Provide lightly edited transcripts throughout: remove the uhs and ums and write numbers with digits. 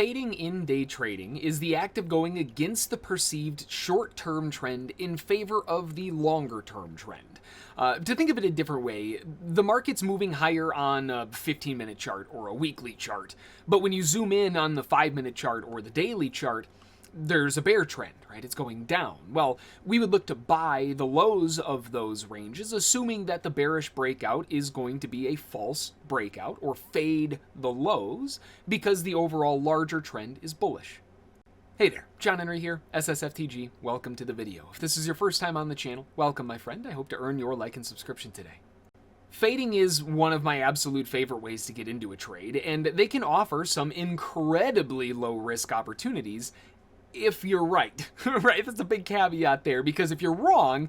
Fading in day trading is the act of going against the perceived short-term trend in favor of the longer-term trend. To think of it a different way, the market's moving higher on a 15-minute chart or a weekly chart, but when you zoom in on the 5-minute chart or the daily chart, there's a bear trend, right? It's going down. Well, we would look to buy the lows of those ranges, assuming that the bearish breakout is going to be a false breakout or fade the lows because the overall larger trend is bullish. Hey there, John Henry here, SSFTG. Welcome to the video. If this is your first time on the channel, welcome my friend. I hope to earn your like and subscription today. Fading is one of my absolute favorite ways to get into a trade, and they can offer some incredibly low risk opportunities if you're right, right? That's a big caveat there, because if you're wrong,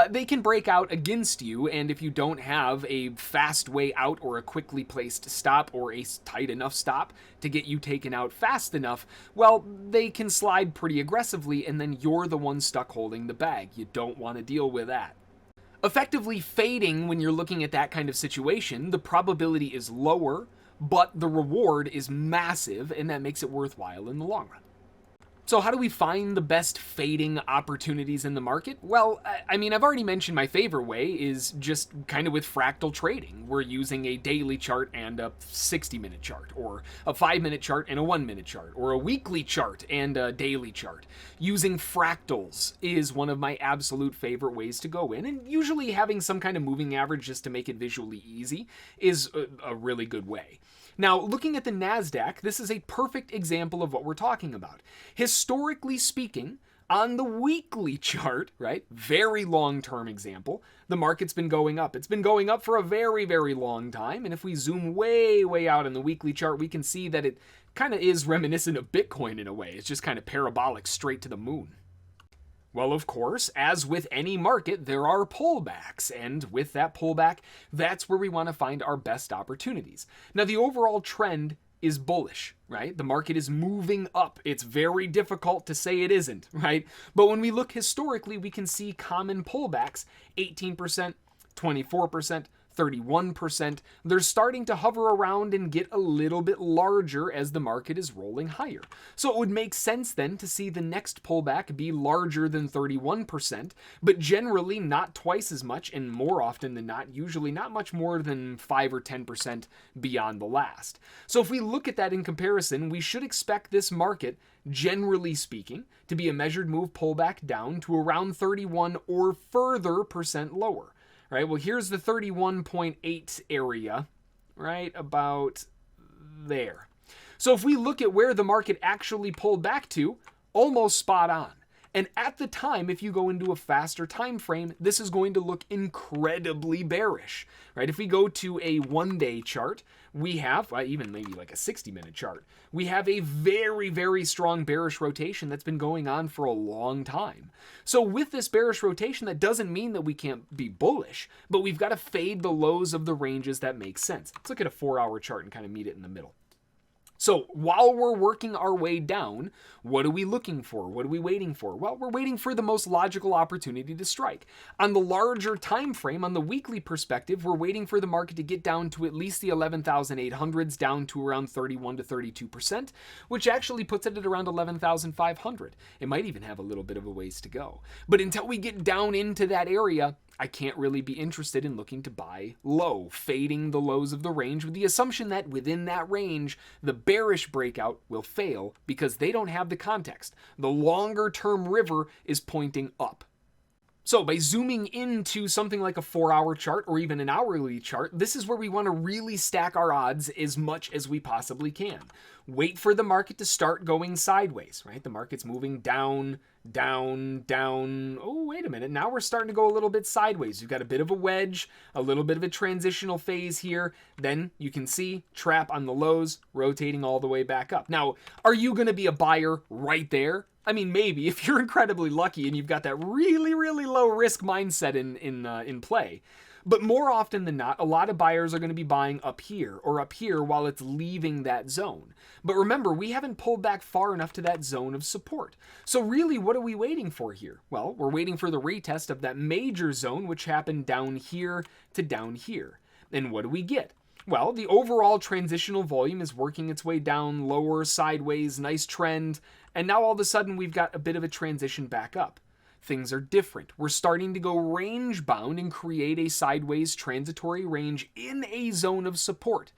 they can break out against you, and if you don't have a fast way out or a quickly placed stop or a tight enough stop to get you taken out fast enough, well, they can slide pretty aggressively, and then you're the one stuck holding the bag. You don't want to deal with that. Effectively fading, when you're looking at that kind of situation, the probability is lower, but the reward is massive, and that makes it worthwhile in the long run. So how do we find the best fading opportunities in the market? Well, I mean, I've already mentioned my favorite way is just kind of with fractal trading. We're using a daily chart and a 60-minute chart, or a 5-minute chart and a 1-minute chart, or a weekly chart and a daily chart. Using fractals is one of my absolute favorite ways to go in, and usually having some kind of moving average just to make it visually easy is a really good way. Now, looking at the NASDAQ, this is a perfect example of what we're talking about. Historically speaking, on the weekly chart, right, very long-term example, the market's been going up. It's been going up for a very, very long time, and if we zoom way, way out on the weekly chart, we can see that it kind of is reminiscent of Bitcoin in a way. It's just kind of parabolic straight to the moon. Well, of course, as with any market, there are pullbacks, and with that pullback, that's where we want to find our best opportunities. Now, the overall trend is bullish, right? The market is moving up. It's very difficult to say it isn't, right? But when we look historically, we can see common pullbacks, 18%, 24%, 31%. They're starting to hover around and get a little bit larger as the market is rolling higher. So it would make sense then to see the next pullback be larger than 31%, but generally not twice as much, and more often than not, usually not much more than 5 or 10% beyond the last. So if we look at that in comparison, we should expect this market, generally speaking, to be a measured move pullback down to around 31 or further percent lower. Right, well, here's the 31.8 area, right about there. So if we look at where the market actually pulled back to, almost spot on. And at the time, if you go into a faster time frame, this is going to look incredibly bearish, right? If we go to a one-day chart, we have, even maybe like a 60-minute chart, we have a very, very strong bearish rotation that's been going on for a long time. So with this bearish rotation, that doesn't mean that we can't be bullish, but we've got to fade the lows of the ranges that make sense. Let's look at a 4-hour chart and kind of meet it in the middle. So while we're working our way down, what are we looking for? What are we waiting for? Well, we're waiting for the most logical opportunity to strike. On the larger time frame, on the weekly perspective, we're waiting for the market to get down to at least the 11,800s, down to around 31 to 32%, which actually puts it at around 11,500. It might even have a little bit of a ways to go. But until we get down into that area, I can't really be interested in looking to buy low, fading the lows of the range with the assumption that within that range, the bearish breakout will fail because they don't have the context. The longer term river is pointing up. So by zooming into something like a 4-hour chart or even an hourly chart, this is where we want to really stack our odds as much as we possibly can. Wait for the market to start going sideways, right? The market's moving down, down, down. Oh, wait a minute. Now we're starting to go a little bit sideways. You've got a bit of a wedge, a little bit of a transitional phase here. Then you can see trap on the lows, rotating all the way back up. Now, are you going to be a buyer right there? I mean, maybe if you're incredibly lucky and you've got that really, really low risk mindset in play. But more often than not, a lot of buyers are going to be buying up here or up here while it's leaving that zone. But remember, we haven't pulled back far enough to that zone of support. So really, what are we waiting for here? Well, we're waiting for the retest of that major zone, which happened down here to down here. And what do we get? Well, the overall transitional volume is working its way down, lower, sideways, nice trend, and now all of a sudden we've got a bit of a transition back up. Things are different. We're starting to go range bound and create a sideways transitory range in a zone of support.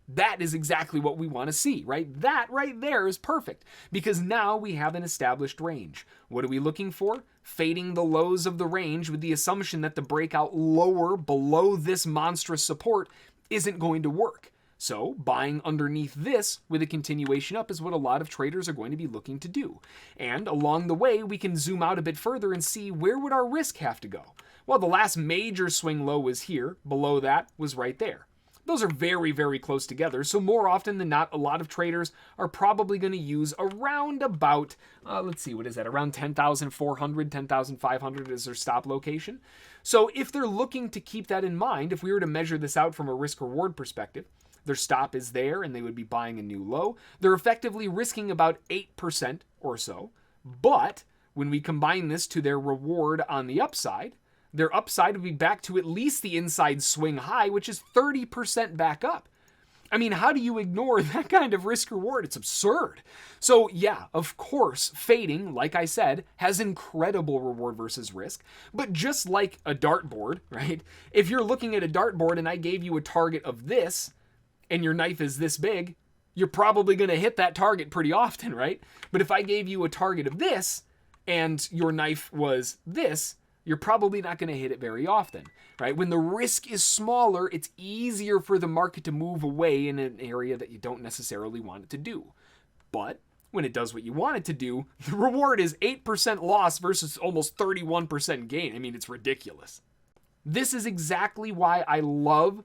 That is exactly what we want to see, right? That right there is perfect because now we have an established range. What are we looking for? Fading the lows of the range with the assumption that the breakout lower below this monstrous support isn't going to work. So buying underneath this with a continuation up is what a lot of traders are going to be looking to do. And along the way, we can zoom out a bit further and see where would our risk have to go? Well, the last major swing low was here. Below that was right there. Those are very, very close together, so more often than not, a lot of traders are probably going to use around about, let's see, what is that, around 10,400, 10,500 as their stop location. So if they're looking to keep that in mind, if we were to measure this out from a risk-reward perspective, their stop is there and they would be buying a new low. They're effectively risking about 8% or so, but when we combine this to their reward on the upside, their upside would be back to at least the inside swing high, which is 30% back up. I mean, how do you ignore that kind of risk reward? It's absurd. So yeah, of course, fading, like I said, has incredible reward versus risk. But just like a dartboard, right? If you're looking at a dartboard and I gave you a target of this, and your knife is this big, you're probably going to hit that target pretty often, right? But if I gave you a target of this, and your knife was this, you're probably not going to hit it very often, right? When the risk is smaller, it's easier for the market to move away in an area that you don't necessarily want it to do. But when it does what you want it to do, the reward is 8% loss versus almost 31% gain. I mean, it's ridiculous. This is exactly why I love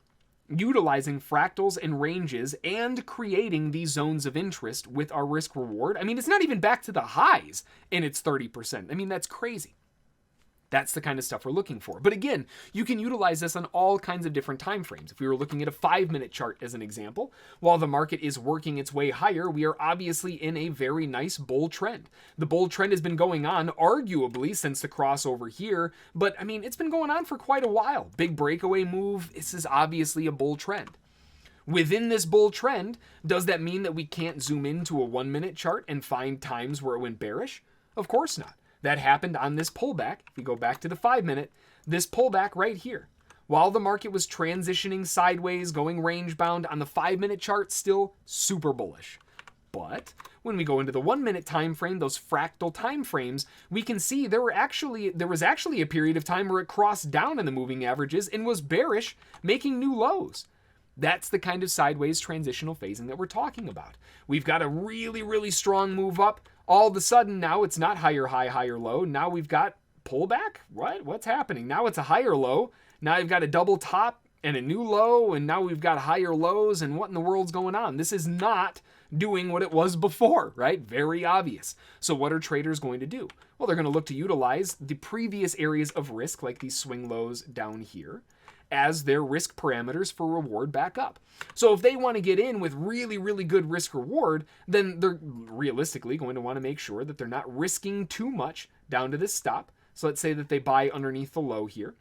utilizing fractals and ranges and creating these zones of interest with our risk reward. I mean, it's not even back to the highs and it's 30%. I mean, that's crazy. That's the kind of stuff we're looking for. But again, you can utilize this on all kinds of different time frames. If we were looking at a 5-minute chart as an example, while the market is working its way higher, we are obviously in a very nice bull trend. The bull trend has been going on arguably since the crossover here, but I mean, it's been going on for quite a while. Big breakaway move. This is obviously a bull trend. Within this bull trend, does that mean that we can't zoom into a 1-minute chart and find times where it went bearish? Of course not. That happened on this pullback. If you go back to the 5-minute, this pullback right here. While the market was transitioning sideways, going range bound on the 5-minute chart, still super bullish. But when we go into the 1-minute time frame, those fractal time frames, we can see there was actually a period of time where it crossed down in the moving averages and was bearish, making new lows. That's the kind of sideways transitional phasing that we're talking about. We've got a really, really strong move up. All of a sudden, now it's not higher high, higher low. Now we've got pullback? What? What's happening? Now it's a higher low. Now you've got a double top and a new low, and now we've got higher lows, and what in the world's going on? This is not doing what it was before, right? Very obvious. So what are traders going to do? Well, they're going to look to utilize the previous areas of risk, like these swing lows down here, as their risk parameters for reward back up. So if they want to get in with really, really good risk reward, then they're realistically going to want to make sure that they're not risking too much down to this stop. So let's say that they buy underneath the low here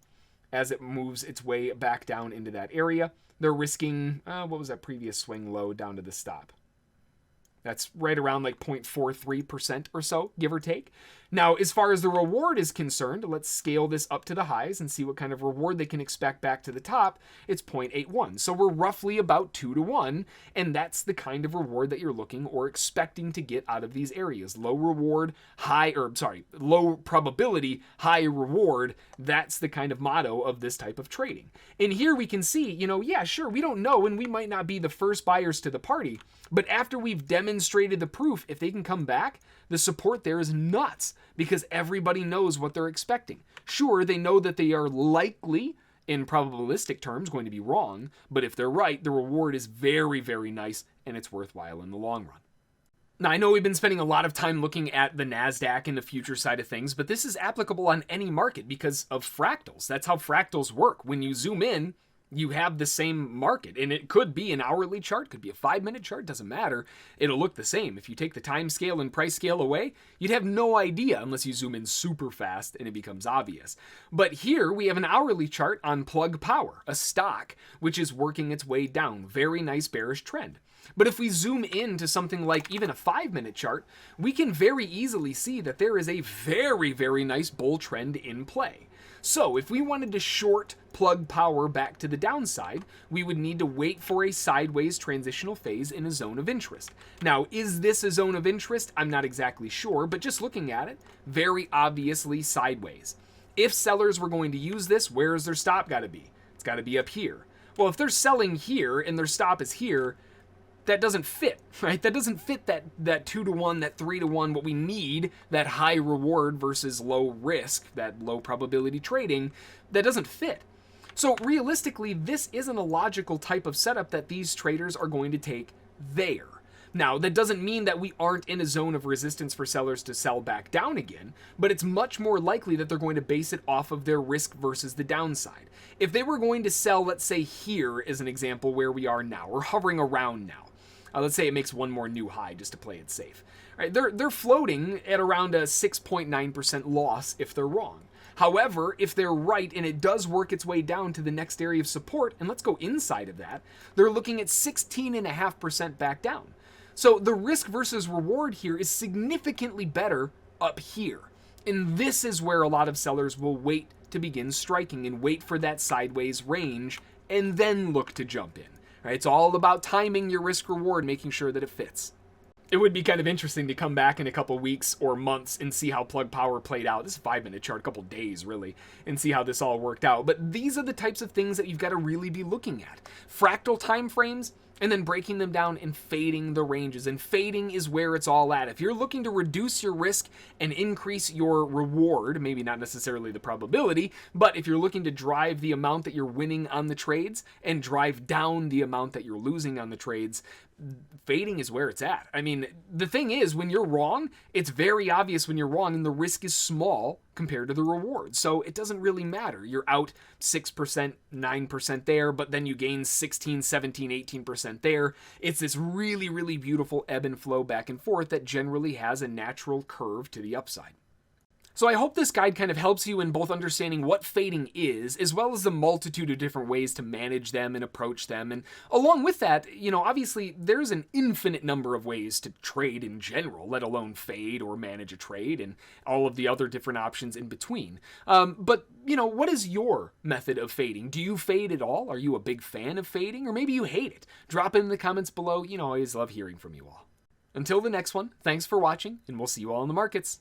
as it moves its way back down into that area. They're risking, what was that previous swing low down to the stop? That's right around like 0.43% or so, give or take. Now, as far as the reward is concerned, let's scale this up to the highs and see what kind of reward they can expect back to the top. It's 0.81. So we're roughly about 2 to 1, and that's the kind of reward that you're looking or expecting to get out of these areas. Low reward, low probability, high reward. That's the kind of motto of this type of trading. And here we can see, yeah, sure, we don't know, and we might not be the first buyers to the party, but after we've demonstrated the proof, if they can come back, the support there is nuts because everybody knows what they're expecting. Sure, they know that they are likely, in probabilistic terms, going to be wrong, but if they're right, the reward is very, very nice and it's worthwhile in the long run. Now, I know we've been spending a lot of time looking at the NASDAQ and the future side of things, but this is applicable on any market because of fractals. That's how fractals work. When you zoom in, You have the same market, and it could be an hourly chart, could be a 5-minute chart, doesn't matter. It'll look the same. If you take the time scale and price scale away, you'd have no idea unless you zoom in super fast and it becomes obvious. But here we have an hourly chart on Plug Power, a stock which is working its way down. Very nice bearish trend. But if we zoom in to something like even a 5-minute chart, we can very easily see that there is a very, very nice bull trend in play. So if we wanted to short Plug Power back to the downside, we would need to wait for a sideways transitional phase in a zone of interest. Now, is this a zone of interest? I'm not exactly sure, but just looking at it, very obviously sideways. If sellers were going to use this, where is their stop got to be? It's got to be up here. Well, if they're selling here and their stop is here, that doesn't fit, right? That doesn't fit that 2-to-1, that 3-to-1, what we need, that high reward versus low risk, that low probability trading, that doesn't fit. So realistically, this isn't a logical type of setup that these traders are going to take there. Now, that doesn't mean that we aren't in a zone of resistance for sellers to sell back down again, but it's much more likely that they're going to base it off of their risk versus the downside. If they were going to sell, let's say here is an example where we are now, we're hovering around now. Let's say it makes one more new high just to play it safe. All right, they're floating at around a 6.9% loss if they're wrong. However, if they're right and it does work its way down to the next area of support, and let's go inside of that, they're looking at 16.5% back down. So the risk versus reward here is significantly better up here. And this is where a lot of sellers will wait to begin striking and wait for that sideways range and then look to jump in. Right? It's all about timing your risk reward, making sure that it fits. It would be kind of interesting to come back in a couple weeks or months and see how Plug Power played out. This is a 5-minute chart, a couple days really, and see how this all worked out. But these are the types of things that you've got to really be looking at. Fractal time frames, and then breaking them down and fading the ranges. And fading is where it's all at. If you're looking to reduce your risk and increase your reward, maybe not necessarily the probability, but if you're looking to drive the amount that you're winning on the trades and drive down the amount that you're losing on the trades, fading is where it's at. I mean, the thing is, when you're wrong, it's very obvious when you're wrong and the risk is small compared to the reward. So it doesn't really matter. You're out 6%, 9% there, but then you gain 16, 17, 18% there. It's this really, really beautiful ebb and flow back and forth that generally has a natural curve to the upside. So I hope this guide kind of helps you in both understanding what fading is, as well as the multitude of different ways to manage them and approach them. And along with that, obviously there's an infinite number of ways to trade in general, let alone fade or manage a trade and all of the other different options in between. But what is your method of fading? Do you fade at all? Are you a big fan of fading? Or maybe you hate it? Drop it in the comments below. I always love hearing from you all. Until the next one, thanks for watching, and we'll see you all in the markets.